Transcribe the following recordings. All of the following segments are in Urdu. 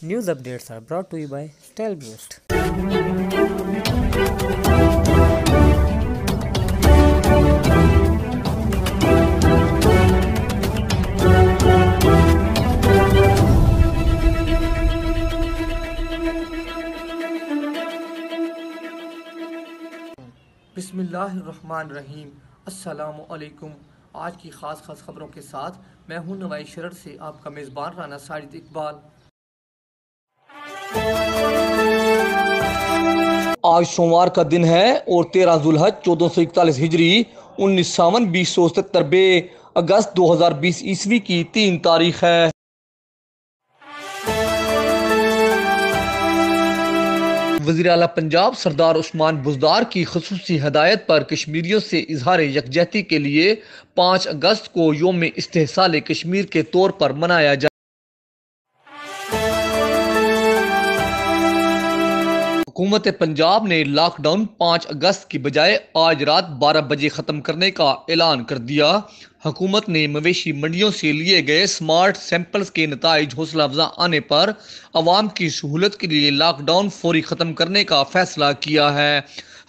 News updates are brought to you by StyleBoost. بسم اللہ الرحمن الرحیم۔ السلام علیکم۔ آج کی خاص خبروں کے ساتھ میں ہوں نوائی شرر سے آپ کا میزبان رانا ساجد اقبال۔ آج سوموار کا دن ہے اور 13 ذوالحج 1441 ہجری 19 ساون 2077 اگست 2020 عیسوی کی 3 تاریخ ہے۔ وزیر اعلیٰ پنجاب سردار عثمان بزدار کی خصوصی ہدایت پر کشمیریوں سے اظہار یکجہتی کے لیے 5 اگست کو یوم استحصال کشمیر کے طور پر منایا جائے۔ حکومت پنجاب نے لاک ڈاؤن 5 اگست کی بجائے آج رات 12 بجے ختم کرنے کا اعلان کر دیا۔ حکومت نے مویشی منڈیوں سے لیے گئے سمارٹ سیمپلز کے نتائج حوصلہ افزا آنے پر عوام کی سہولت کے لیے لاک ڈاؤن فوری ختم کرنے کا فیصلہ کیا ہے۔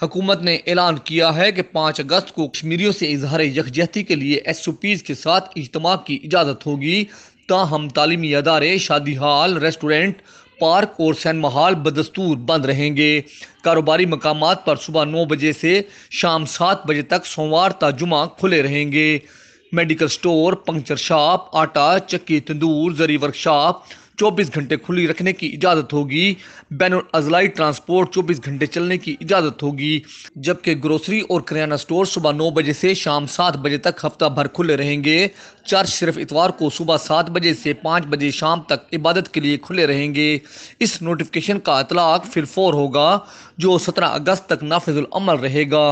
حکومت نے اعلان کیا ہے کہ 5 اگست کو کشمیریوں سے اظہار یکجہتی کے لیے ایس او پیز کے ساتھ اجتماع کی اجازت ہوگی، تاہم تعلیمی ادارے، شادی ہال، ریسٹورنٹ، پارک اور سینما ہال بدستور بند رہیں گے۔ کاروباری مقامات پر صبح 9 بجے سے شام 7 بجے تک سوموار تا جمعہ کھلے رہیں گے۔ میڈیکل سٹور، پنکچر شاپ، آٹا چکی، تندور، زری ورکشاپ 24 گھنٹے کھلی رکھنے کی اجازت ہوگی۔ بین الاضلاعی ٹرانسپورٹ 24 گھنٹے چلنے کی اجازت ہوگی، جبکہ گروسری اور کریانہ سٹور صبح 9 بجے سے شام 7 بجے تک ہفتہ بھر کھلے رہیں گے۔ چرچ صرف اتوار کو صبح 7 بجے سے 5 بجے شام تک عبادت کے لیے کھلے رہیں گے۔ اس نوٹیفکیشن کا اطلاق فی الفور ہوگا، جو 17 اگست تک نافذ العمل رہے گا۔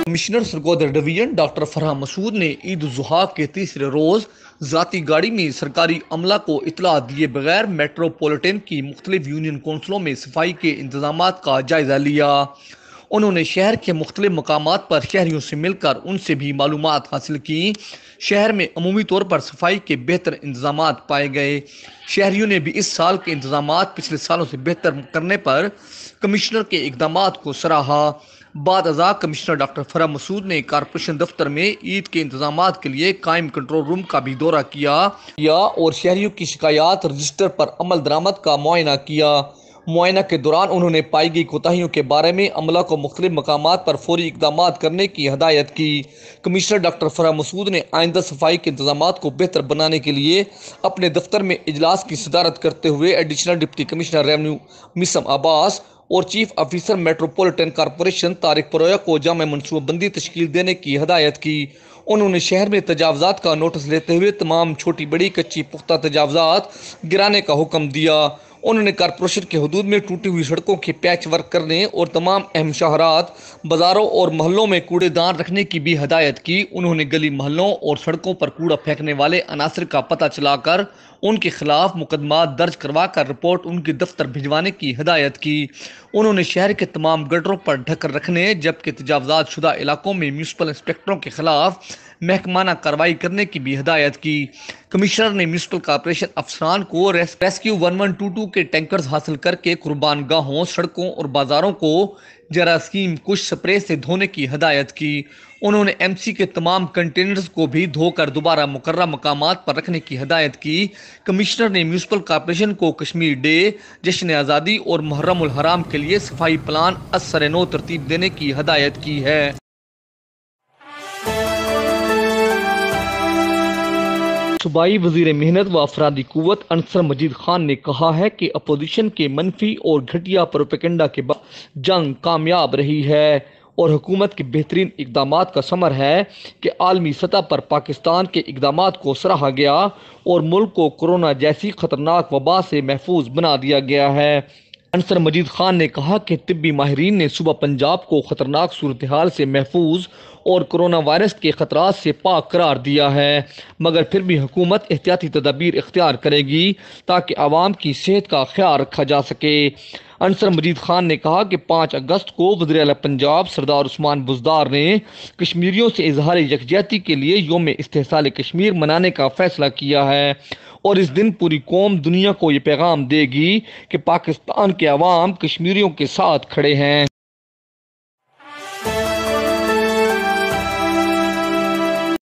کمشنر سرگودر ڈویژن ڈاکٹر فرحان مسعود نے عید الاضحیٰ کے تیسرے روز ذاتی گاڑی میں سرکاری عملہ کو اطلاع دیے بغیر میٹروپولیٹن کی مختلف یونین کونسلوں میں صفائی کے انتظامات کا جائزہ لیا۔ انہوں نے شہر کے مختلف مقامات پر شہریوں سے مل کر ان سے بھی معلومات حاصل کی۔ شہر میں عمومی طور پر صفائی کے بہتر انتظامات پائے گئے۔ شہریوں نے بھی اس سال کے انتظامات پچھلے سالوں سے بہتر کرنے پر کمشنر کے اقدامات کو سراہا۔ بعد ازاں کمشنر ڈاکٹر فرحان مسعود نے کارپوریشن دفتر میں عید کے انتظامات کے لیے قائم کنٹرول روم کا بھی دورہ کیا اور شہریوں کی شکایات رجسٹر پر عمل درآمد کا معائنہ کیا۔ معائنہ کے دوران انہوں نے پائی گئی کوتاہیوں کے بارے میں عملہ کو مختلف مقامات پر فوری اقدامات کرنے کی ہدایت کی۔ کمشنر ڈاکٹر فرحان مسعود نے آئندہ صفائی کے انتظامات کو بہتر بنانے کے لیے اپنے دفتر میں اجلاس کی صدارت کرتے ہوئے additional deputy commissioner revenue Maisam Abbas اور chief officer metropolitan corporation Tariq پرویا کو جامع منصوبہ بندی تشکیل دینے کی ہدایت کی۔ انہوں نے شہر میں تجاوزات کا نوٹس لیتے ہوئے تمام چھوٹی بڑی کچی پختہ تجاوزات گرانے کا حکم دیا۔ انہوں نے کارپوریشن کے حدود میں ٹوٹی ہوئی سڑکوں کے پیچ ورک کرنے اور تمام اہم شاہراہات، بازاروں اور محلوں میں کوڑے دان رکھنے کی بھی ہدایت کی۔ انہوں نے گلی محلوں اور سڑکوں پر کوڑا پھینکنے والے عناصر کا پتہ چلا کر ان کے خلاف مقدمات درج کروا کر رپورٹ ان کے دفتر بھجوانے کی ہدایت کی۔ انہوں نے شہر کے تمام گٹروں پر ڈھکن رکھنے، جبکہ تجاوزات شدہ علاقوں میں میونسپل انسپکٹروں کے خلاف محکمانہ کارروائی کرنے کی بھی ہدایت کی۔ کمشنر نے میونسپل کارپوریشن افسران کو ریسکیو 1122 کے ٹینکرز حاصل کر کے قربان گاہوں، سڑکوں اور بازاروں کو جراثیم کش سپرے سے دھونے کی ہدایت کی۔ انہوں نے ایم سی کے تمام کنٹینرز کو بھی دھو کر دوبارہ مقررہ مقامات پر رکھنے کی ہدایت کی۔ کمشنر نے میونسپل کارپوریشن کو کشمیر ڈے، جشن آزادی اور محرم الحرام کے لیے صفائی پلان از سر نو ترتیب دینے کی ہدایت کی ہے۔ صوبائی وزیر محنت و افرادی قوت انصر مجید خان نے کہا ہے کہ اپوزیشن کے منفی اور گھٹیا پروپیگنڈا کے بعد جنگ کامیاب رہی ہے اور حکومت کے بہترین اقدامات کا ثمر ہے کہ عالمی سطح پر پاکستان کے اقدامات کو سراہا گیا اور ملک کو کورونا جیسی خطرناک وبا سے محفوظ بنا دیا گیا ہے۔ انصر مجید خان نے کہا کہ طبی ماہرین نے صوبہ پنجاب کو خطرناک صورتحال سے محفوظ اور کرونا وائرس کے خطرات سے پاک قرار دیا ہے، مگر پھر بھی حکومت احتیاطی تدابیر اختیار کرے گی تاکہ عوام کی صحت کا خیال رکھا جا سکے۔ انصر مجید خان نے کہا کہ 5 اگست کو وزیر اعلیٰ پنجاب سردار عثمان بزدار نے کشمیریوں سے اظہار یکجہتی کے لیے یوم استحصال کشمیر منانے کا فیصلہ کیا ہے، اور اس دن پوری قوم دنیا کو یہ پیغام دے گی کہ پاکستان کے عوام کشمیریوں کے ساتھ کھڑے ہیں۔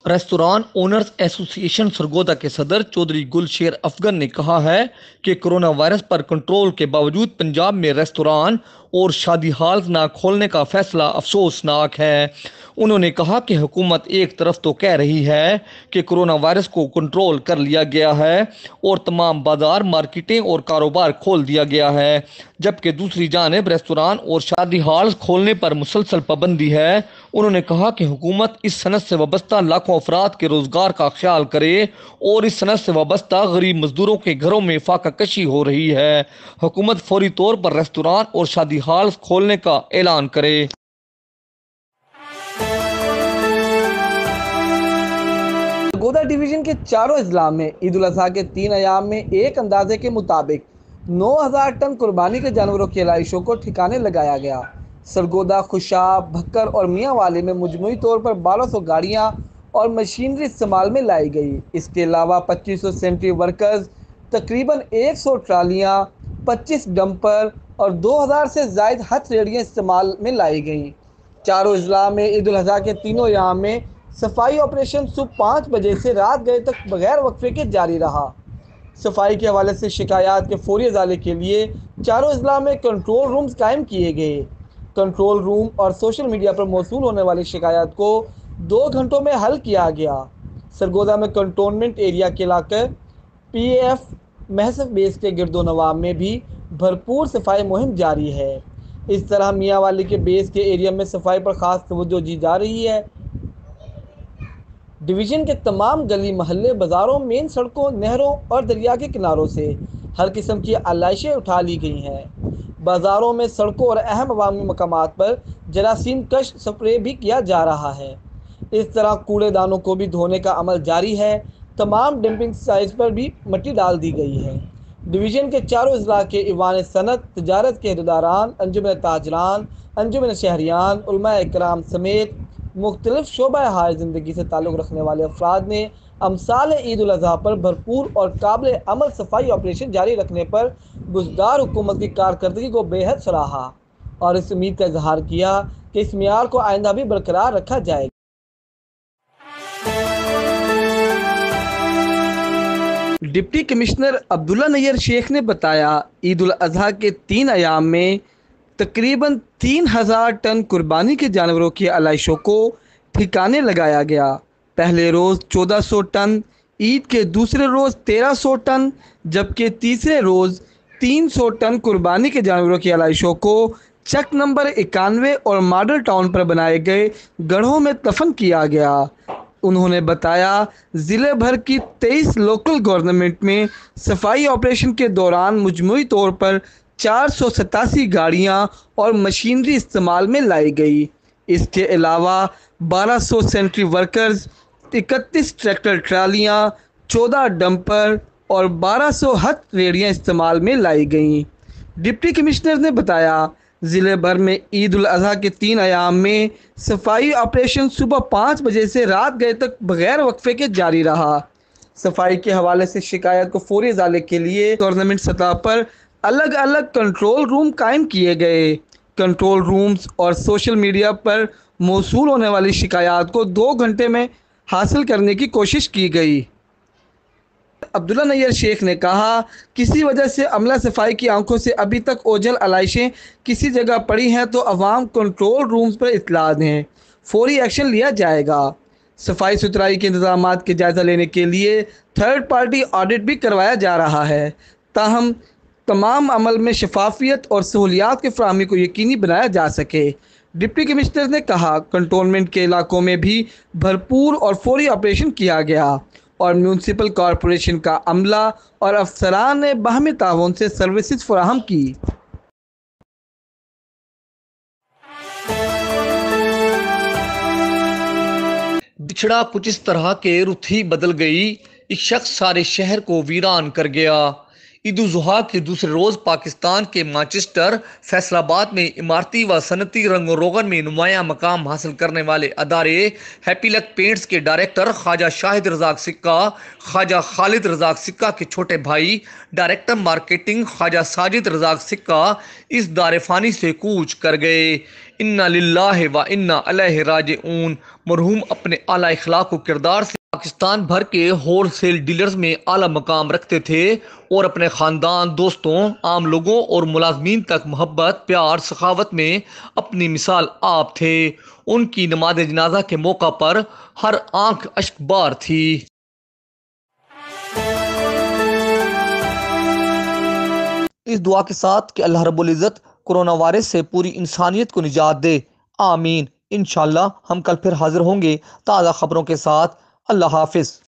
ریستوران اونرز ایسوسی ایشن سرگودا کے صدر چودھری گل شیر افغن نے کہا ہے کہ کرونا وائرس پر کنٹرول کے باوجود پنجاب میں ریستوران اور شادی ہالز نہ کھولنے کا فیصلہ افسوسناک ہے۔ انہوں نے کہا کہ حکومت ایک طرف تو کہہ رہی ہے کہ کرونا وائرس کو کنٹرول کر لیا گیا ہے اور تمام بازار، مارکیٹیں اور کاروبار کھول دیا گیا ہے، جبکہ دوسری جانب ریستوران اور شادی ہالز کھولنے پر مسلسل پابندی ہے۔ انہوں نے کہا کہ حکومت اس صنعت سے وابستہ لاکھوں افراد کے روزگار کا خیال کرے اور اس صنعت سے وابستہ غریب مزدوروں کے گھروں میں فاقہ کشی ہو رہی ہے۔ حکومت فوری طور پر ریستوران اور شادی ہالز کھولنے کا اعلان کرے۔ سرگودا ڈویژن کے چاروں اضلاع میں عید الاضحیٰ کے 3 ایام میں ایک اندازے کے مطابق 9000 ٹن قربانی کے جانوروں کی علائشوں کو ٹھکانے لگایا گیا۔ سرگودا، خوشاب، بھکر اور میاں والی میں مجموعی طور پر 1200 گاڑیاں اور مشینری استعمال میں لائی گئی۔ اس کے علاوہ 2500 سینٹری ورکرز، تقریباً 100 ٹرالیاں، 25 ڈمپر اور 2000 سے زائد ہتھ ریڑیاں استعمال میں لائی گئیں۔ چاروں اضلاع میں عید الاضحیٰ کے تینوں ایام میں صفائی آپریشن صبح 5 بجے سے رات گئے تک بغیر وقفے کے جاری رہا۔ صفائی کے حوالے سے شکایات کے فوری ازالے کے لیے چاروں اضلاع میں کنٹرول رومز قائم کیے گئے۔ کنٹرول روم اور سوشل میڈیا پر موصول ہونے والی شکایات کو 2 گھنٹوں میں حل کیا گیا۔ سرگودا میں کنٹونمنٹ ایریا کے علاقے پی اے ایف محصف بیس کے گرد و نواح میں بھی بھرپور صفائی مہم جاری ہے۔ اس طرح میاں والی کے بیس کے ایریا میں صفائی پر خاص توجہ دی جا رہی ہے۔ ڈویژن کے تمام گلی محلے، بازاروں، مین سڑکوں، نہروں اور دریا کے کناروں سے ہر قسم کی علائشیں اٹھا لی گئی ہیں۔ بازاروں میں، سڑکوں اور اہم عوامی مقامات پر جراثیم کش سپرے بھی کیا جا رہا ہے۔ اس طرح کوڑے دانوں کو بھی دھونے کا عمل جاری ہے۔ تمام ڈمپنگ سائٹس پر بھی مٹی ڈال دی گئی ہے۔ ڈویژن کے چاروں اضلاع کے ایوان صنعت، تجارت کے عہدیداران، انجمن تاجران، انجمن شہریان، علماء اکرام سمیت مختلف شعبہ حیات زندگی سے تعلق رکھنے والے افراد نے امسال عید الاضحیٰ پر بھرپور اور قابل عمل صفائی آپریشن جاری رکھنے پر بزدار حکومت کی کارکردگی کو بے حد سراہا اور اس امید کا اظہار کیا کہ اس معیار کو آئندہ بھی برقرار رکھا جائے گا۔ ڈپٹی کمشنر عبداللہ نیر شیخ نے بتایا، عید الاضحیٰ کے 3 ایام میں تقریباً 3000 ٹن قربانی کے جانوروں کی علائشوں کو ٹھکانے لگایا گیا۔ پہلے روز 1400 ٹن، عید کے دوسرے روز 1300 ٹن، جبکہ تیسرے روز 300 ٹن قربانی کے جانوروں کی علائشوں کو چک نمبر 91 اور ماڈل ٹاؤن پر بنائے گئے گڑھوں میں دفن کیا گیا۔ انہوں نے بتایا، ضلع بھر کی 23 لوکل گورنمنٹ میں صفائی آپریشن کے دوران مجموعی طور پر 487 گاڑیاں اور مشینری استعمال میں لائی گئی۔ اس کے علاوہ 1200 سینٹری ورکرز، 31 ٹریکٹر ٹرالیاں، 14 ڈمپر اور 1200 ہتھ ریڑیاں استعمال میں لائی گئیں۔ ڈپٹی کمشنر نے بتایا، ضلع بھر میں عید الاضحیٰ کے 3 ایام میں صفائی آپریشن صبح 5 بجے سے رات گئے تک بغیر وقفے کے جاری رہا۔ صفائی کے حوالے سے شکایات کو فوری ازالے کے لیے گورنمنٹ سطح پر الگ الگ کنٹرول روم قائم کیے گئے۔ کنٹرول رومز اور سوشل میڈیا پر موصول ہونے والی شکایات کو 2 گھنٹے میں حاصل کرنے کی کوشش کی گئی۔ عبداللہ نیر شیخ نے کہا، کسی وجہ سے عملہ صفائی کی آنکھوں سے ابھی تک اوجھل علائشیں کسی جگہ پڑی ہیں تو عوام کنٹرول رومز پر اطلاع دیں، فوری ایکشن لیا جائے گا۔ صفائی ستھرائی کے انتظامات کے جائزہ لینے کے لیے تھرڈ پارٹی آڈٹ بھی کروایا جا رہا ہے، تاہم تمام عمل میں شفافیت اور سہولیات کی فراہمی کو یقینی بنایا جا سکے۔ ڈپٹی کمشنر نے کہا، کنٹونمنٹ کے علاقوں میں بھی بھرپور اور فوری آپریشن کیا گیا اور میونسپل کارپوریشن کا عملہ اور افسران نے باہمی تعاون سے سروسز فراہم کی۔ بچھڑا کچھ اس طرح کہ رتھی بدل گئی، ایک شخص سارے شہر کو ویران کر گیا۔ عید الاضحیٰ کے دوسرے روز پاکستان کے مانچسٹر، فیصل آباد میں عمارتی و صنعتی رنگ و روغن میں نمایاں مقام حاصل کرنے والے ادارے ہیپی لک پینٹس کے ڈائریکٹر خواجہ شاہد رزاق سکہ، خواجہ خالد رزاق سکہ کے چھوٹے بھائی ڈائریکٹر مارکیٹنگ خواجہ ساجد رزاق سکہ اس دار فانی سے کوچ کر گئے۔ انا للہ و انا الیہ راجعون۔ مرحوم اپنے اعلیٰ اخلاق و کردار سے پاکستان بھر کے ہول سیل ڈیلرز میں اعلیٰ مقام رکھتے تھے اور اپنے خاندان، دوستوں، عام لوگوں اور ملازمین تک محبت، پیار، سخاوت میں اپنی مثال آپ تھے۔ ان کی نماز جنازہ کے موقع پر ہر آنکھ اشک بار تھی۔ اس دعا کے ساتھ کہ اللہ رب العزت کرونا وائرس سے پوری انسانیت کو نجات دے، آمین۔ انشاءاللہ ہم کل پھر حاضر ہوں گے تازہ خبروں کے ساتھ۔ اللہ حافظ۔